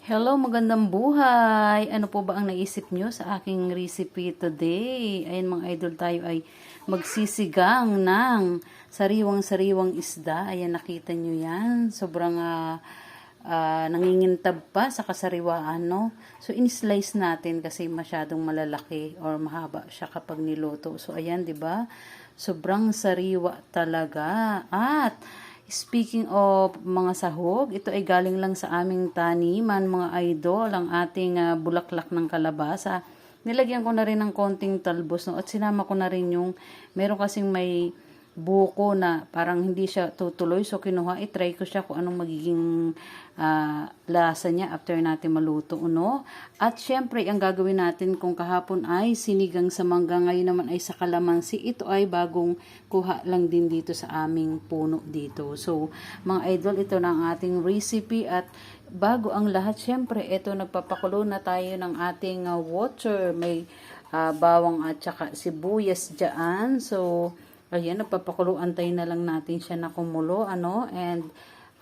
Hello, magandang buhay! Ano po ba ang naisip nyo sa aking recipe today? Ayan mga idol, tayo ay magsisigang ng sariwang-sariwang isda. Ayan, nakita nyo yan. Sobrang nangingintab pa sa kasariwaan, no? So, in-slice natin kasi masyadong malalaki or mahaba siya kapag niluto. So, ayan, di ba? Sobrang sariwa talaga. At speaking of mga sahog, ito ay galing lang sa aming taniman, mga idol, ang ating bulaklak ng kalabasa. Nilagyan ko na rin ng konting talbos, no? At sinama ko na rin yung, meron kasing may buko na parang hindi siya tutuloy. So, kinuha, i-try ko siya kung anong magiging lasa niya after natin maluto, no? At syempre, ang gagawin natin kung kahapon ay sinigang sa mangga, ngayon naman ay sa kalamansi. Ito ay bagong kuha lang din dito sa aming puno dito. So, mga idol, ito na ang ating recipe at bago ang lahat, syempre, ito nagpapakulo na tayo ng ating water. May bawang at saka sibuyas dyan. So, ayan, nagpapakuluan tayo na lang natin siya na kumulo, ano, and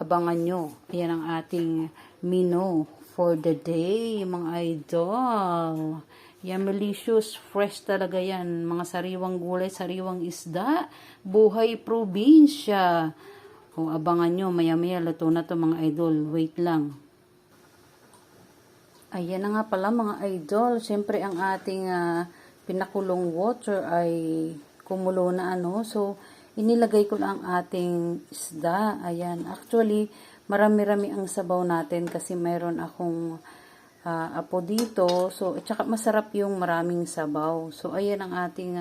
abangan nyo. Ayan ang ating menu for the day, mga idol. Yan, delicious, fresh talaga yan. Mga sariwang gulay, sariwang isda, buhay probinsya. O, abangan nyo, maya-maya, luto na to mga idol. Wait lang. Ayan na nga pala mga idol. Siyempre, ang ating pinakulong water ay kumulo na, ano. So, inilagay ko lang ang ating isda. Ayan. Actually, marami-rami ang sabaw natin kasi mayroon akong apo dito. So, at saka masarap yung maraming sabaw. So, ayan ang ating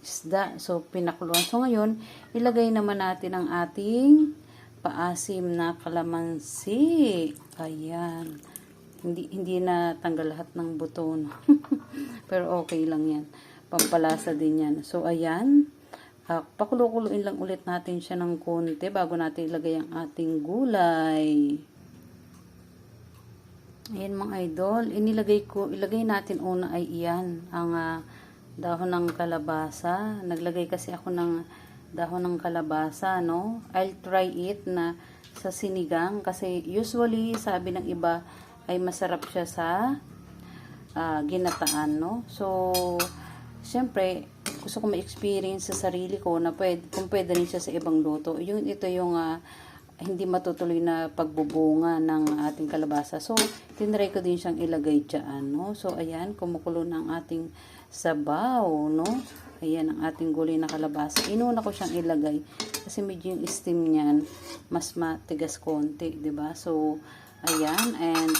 isda. So, pinakuluan. So, ngayon, ilagay naman natin ang ating paasim na kalamansi. Ayan. Hindi na tanggal lahat ng buto. No? Pero okay lang yan. Pampalasa din yan. So, ayan. Pakulo-kuloin lang ulit natin siya ng konti bago natin ilagay ang ating gulay. Ayan mga idol. Ilagay natin una ay iyan. Ang dahon ng kalabasa. Naglagay kasi ako ng dahon ng kalabasa, no? I'll try it na sa sinigang kasi usually sabi ng iba ay masarap siya sa ginataan, no? So, siyempre, gusto ko ma-experience sa sarili ko na kung pwede rin siya sa ibang luto. Ito yung hindi matutuloy na pagbubunga ng ating kalabasa. So, tinry ko din siyang ilagay dyan, no? So, ayan, kumukulo ng ating sabaw, no? Ayan ang ating gulay na kalabasa. Inuna ko siyang ilagay kasi medyo yung steam niyan mas matigas konti, 'di ba? So, ayan, and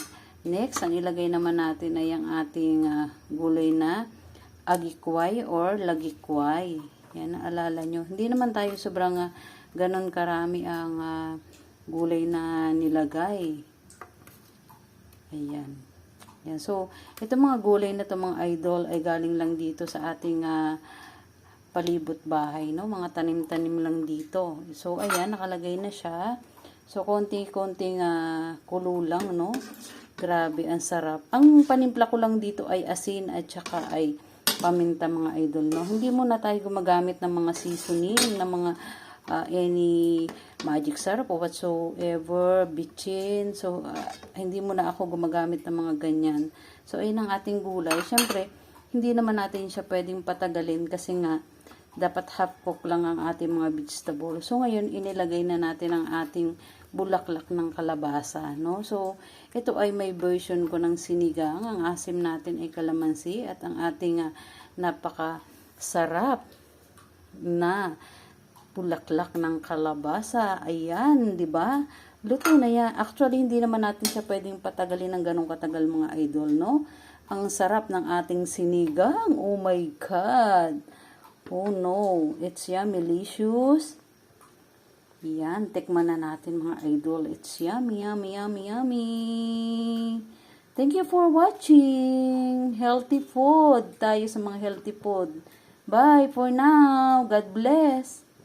next, ang ilagay naman natin ay ang ating gulay na agikway or lagikway. Yan, naalala nyo. Hindi naman tayo sobrang ganon karami ang gulay na nilagay. Ayan. Yan. So, itong mga gulay na ito mga idol ay galing lang dito sa ating palibot bahay, no? Mga tanim-tanim lang dito. So, ayan, nakalagay na siya. So, konting-konting kulo lang, no? Grabe, ang sarap. Ang panimpla ko lang dito ay asin at saka ay paminta mga idol, no? Hindi muna tayo gumagamit ng mga seasoning, ng mga any magic syrup o whatsoever, bitchin. So, hindi muna ako gumagamit ng mga ganyan. So, ayun ang ating gulay. Siyempre, hindi naman natin siya pwedeng patagalin kasi nga, dapat half cook lang ang ating mga vegetable. So, ngayon, inilagay na natin ang ating bulaklak ng kalabasa, no? So, ito ay may version ko ng sinigang. Ang asim natin ay kalamansi at ang ating napakasarap na bulaklak ng kalabasa. Ayan, 'di ba? Luto na yan. Actually, hindi naman natin siya pwedeng patagalin ng ganong katagal mga idol, no? Ang sarap ng ating sinigang. Oh my God! Oh no, it's yummy, delicious. Yan, tikman na natin mga idol. It's yummy, yummy, yummy, yummy. Thank you for watching. Healthy food. Tayo sa mga healthy food. Bye for now. God bless.